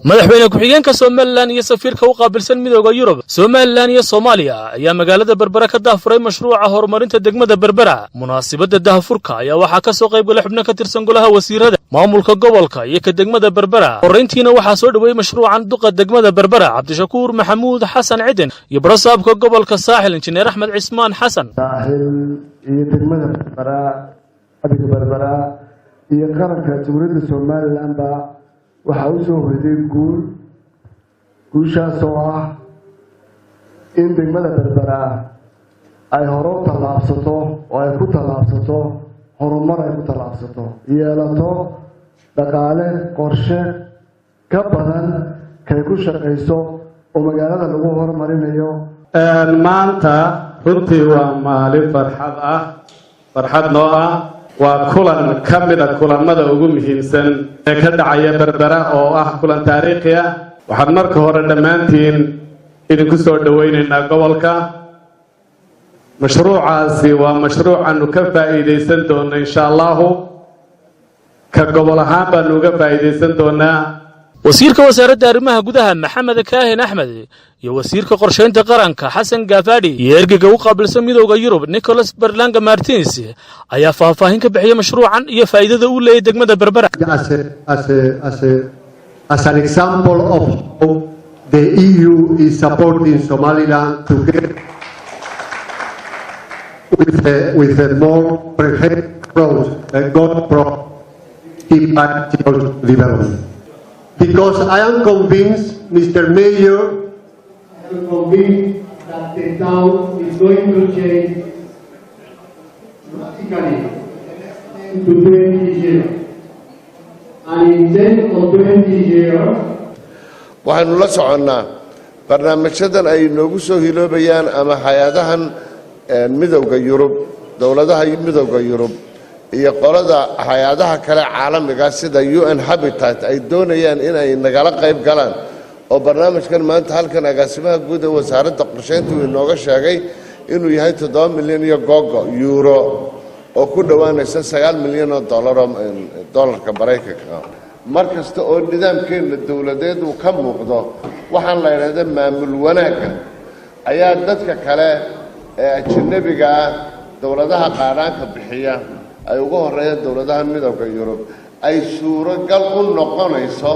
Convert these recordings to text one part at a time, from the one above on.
madaxweyne ku-xigeenka Soomaaliland iyo safiirka u qaabilsan midowga Yurub Soomaaliland iyo Soomaaliya ayaa magaalada Berbera ka daafuray mashruuca horumarinta degmada Berbera. Munaasabada daafurka ayaa waxaa ka soo qayb galay xubno ka tirsan golaha wasiirada maamulka gobolka iyo ka degmada Berbera. Horeyntiina waxaa soo dhaweeyay mashruucan duqa degmada Berbera Cabdishakuur Maxamuud Xasan Ciidan iyo barasaabka gobolka Saaxil Injineer Axmed Cismaan Xasan. Saaxil iyo degmada Berbera iyo qaranka Jamhuuriyadda Soomaaliland waxa uu soo hoyday guushaas oo ah in degmada Berbera ay horo tallaabsato oo ay ku tallaabsato horumar ay ku tallaabsato yeelato dhaqaale qorshe ka badan kay ku shaqeyso oo magaalada lagu horumarinayo. maanta runtii waa maalin farxad noo ah waa kulan ka mid ah kulamada ugu muhiimsan ee ka dhacaya Berbera oo ah kulan taariikhi ah. waxaan marka hore dhammaantiin idinku soo dhaweynaynaa gobolka. mashruucaasi waa mashruuc aanu ka faa'iidaysan doono insha allahu ka gobol ahaan baanu uga faa'iidaysan doonaa. wasiirka wasaaradda arrimaha gudaha Maxamed Kaahin Axmed iyo wasiirka qorsheynta qaranka Xasan Gaafadhi iyo ergeyga u qaabilsan midowga Yurub Nicholas Berlanga Martins ayaa faahfaahin ka bixiyay mashruucan iyo faa'iidada uu leeyahay degmada Berbera. As an example of how the EU is supporting Somaliland to get with a more preferred approach and good development. Because I am convinced, Mr. Mayor, that the town is going to change drastically into 20 years. And in 10 or 20 years, waxaanu la soconnaa barnaamijyadan ay noogu soo hiloobayaan ama hay-adahan midowga Yurub, dowladaha midowga Yurub iyo qolada hay-adaha kale caalamiga sida UN Habitat ay doonayaan in ay nagala qayb galaan oo barnaamijkan maanta halkan agaasimaha guud ee wasaaradda qorsheynta uu inooga sheegay inuu yahay 7 milyan euro oo ku dhawaanaysa 9 milyan oo dollarka Mareykanka. markasta oo nidaamkeena dawladeed uu ka muuqdo waxaan la yiraahdaa maamul wanaagga ayaa dadka kale ee ajnabiga ah dawladaha qaranka bixiya ay ugu horeeyaan dawladaha midowga Yurub ay suuragal u noqonayso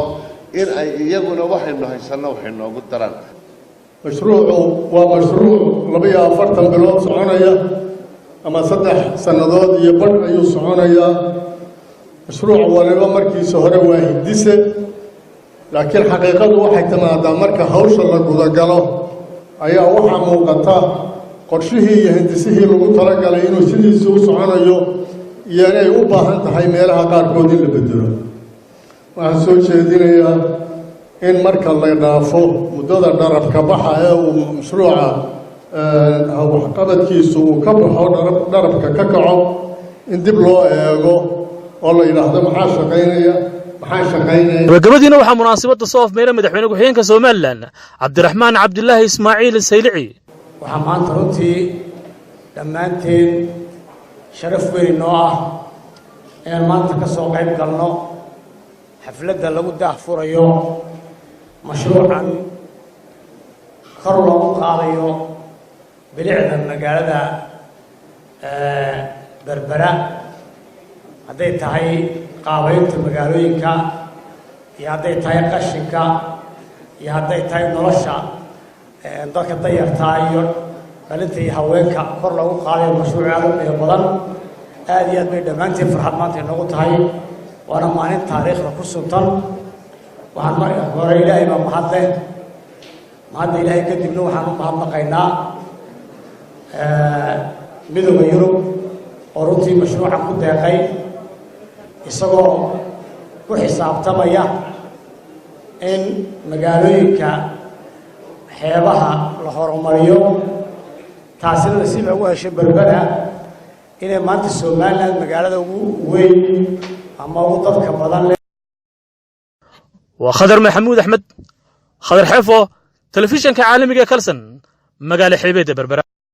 in ay iyaguna waxaynu haysano waxay noogu daraan. mashruucu waa mashruuc 42 bilood soconaya ama 3 sanadood iyo badh ayuu soconaya. mashruuc waliba markiisa hore waa hidise laakiin xaqiiqadu waxay timaadaa marka hawsha la guda galo ayaa waxa muuqata qorshihii iyo hindisihii lagu talagalay inuu sidiisa u soconayo iyo inay u baahan tahay meelaha qaarkood in la bedelo. waxaan soo jeedinayaa in marka la dhaafo muddada dharafka baxa ee uu mashruuca waxqabadkiisu uu ka baxo dharafka ka kaco in dib loo eego oo la yiraahdo maxaa shaqaynaya. gabagabadiina waxaa munaasabada soo afmeeray madaxweyne ku-xigeenka Soomaaliland Cabdiraxmaan Cabdilaahi Ismaaciil Saylici. waxaa maanta runtii dhammaanteen sharaf weyn noo ah inaan maanta ka soo qayb galno xafladda lagu daahfurayo mashruucan kor loogu qaadayo bilicda magaalada Berbera hadday tahay qaabaynta magaalooyinka iyo hadday tahay qashinka iyo hadday tahay nolosha dadka dayarta iyo dhalinta iyo haweenka kor loogu qaadayo mashruuc aad u qiimo badan. aad iyo aad bay dhammaantiin farxad maanta inoogu tahay waana maalin taariikhda ku suntan. waxaan marka hore ilaahay baa mahadle mahadda ilaahay kadibna waxaan u mahadnaqaynaa midowga Yurub oo runtii mashruucan ku deeqay isagoo ku xisaabtamaya in magaalooyinka xeebaha la horumariyo. taasina nasiib ugu heshay Berbera inay maanta Soomaaliland magaalada ugu weyn ama ugu dadka badan leh. waa Khadar Maxamuud Axmed Khadar Xeefo telefishinka caalamiga Kalsan magaalo xeebeeda Berbera.